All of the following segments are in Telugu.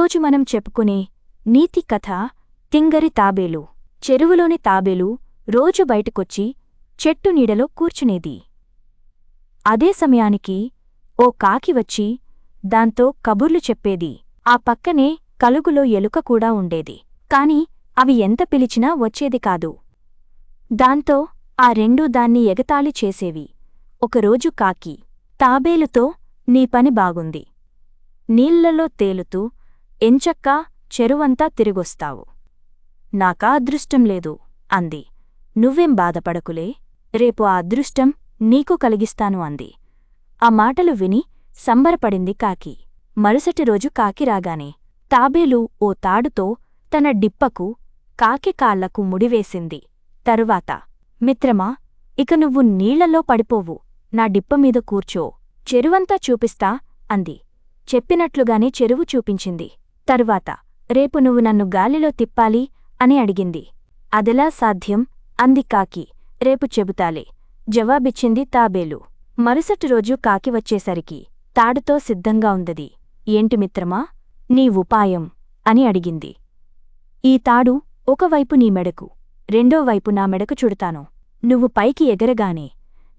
ఈరోజు మనం చెప్పుకునే నీతి కథ తింగరి తాబేలు. చెరువులోని తాబేలు రోజు బయటకొచ్చి చెట్టు నీడలో కూర్చునేది. అదే సమయానికి ఓ కాకి వచ్చి దాంతో కబుర్లు చెప్పేది. ఆ పక్కనే కలుగులో ఎలుక కూడా ఉండేది. కాని అవి ఎంత పిలిచినా వచ్చేది కాదు. దాంతో ఆ రెండూ దాన్ని ఎగతాళి చేసేవి. ఒకరోజు కాకి తాబేలుతో, నీ పని బాగుంది. నీళ్లలో తేలుతూ ఎంచక్కా చెరువంతా తిరిగొస్తావు. నాకా అదృష్టం లేదు అంది. నువ్వేం బాధపడకులే, రేపు ఆ అదృష్టం నీకు కలిగిస్తాను అంది. ఆ మాటలు విని సంబరపడింది కాకి. మరుసటి రోజు కాకి రాగానే తాబేలు ఓ తాడుతో తన డిప్పకు కాకి కాళ్లకు ముడివేసింది. తరువాత, మిత్రమా, ఇక నువ్వు నీళ్లలో పడిపోవు, నా డిప్పమీద కూర్చో, చెరువంతా చూపిస్తా అంది. చెప్పినట్లుగానే చెరువు చూపించింది. తరువాత, రేపు నువ్వు నన్ను గాలిలో తిప్పాలి అని అడిగింది. అదెలా సాధ్యం అంది కాకి. రేపు చెబుతాలే జవాబిచ్చింది తాబేలు. మరుసటి రోజు కాకి వచ్చేసరికి తాడుతో సిద్ధంగా ఉందది. ఏంటి మిత్రమా, నీ ఉపాయం అని అడిగింది. ఈ తాడు ఒకవైపు నీ మెడకు, రెండో వైపు నా మెడకు చుడతాను. నువ్వు పైకి ఎగరగానే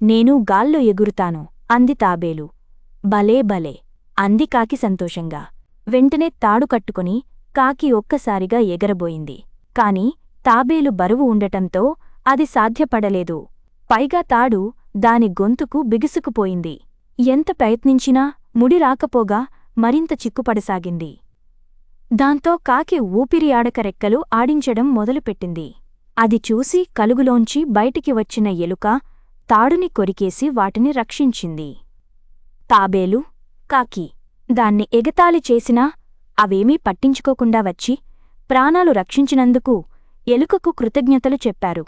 నేను గాల్లో ఎగురుతాను అంది తాబేలు. భలే భలే అంది కాకి సంతోషంగా. వెంటనే తాడు కట్టుకుని కాకి ఒక్కసారిగా ఎగరబోయింది. కాని తాబేలు బరువు ఉండటంతో అది సాధ్యపడలేదు. పైగా తాడు దాని గొంతుకు బిగుసుకుపోయింది. ఎంత ప్రయత్నించినా ముడి రాకపోగా మరింత చిక్కుపడసాగింది. దాంతో కాకి ఊపిరి ఆడక రెక్కలు ఆడించడం మొదలుపెట్టింది. అది చూసి కలుగులోంచి బయటికి వచ్చిన ఎలుక తాడుని కొరికేసి వాటిని రక్షించింది. తాబేలు, కాకి దాన్ని ఎగతాళి చేసినా అవేమీ పట్టించుకోకుండా వచ్చి ప్రాణాలు రక్షించినందుకు ఎలుకకు కృతజ్ఞతలు చెప్పారు.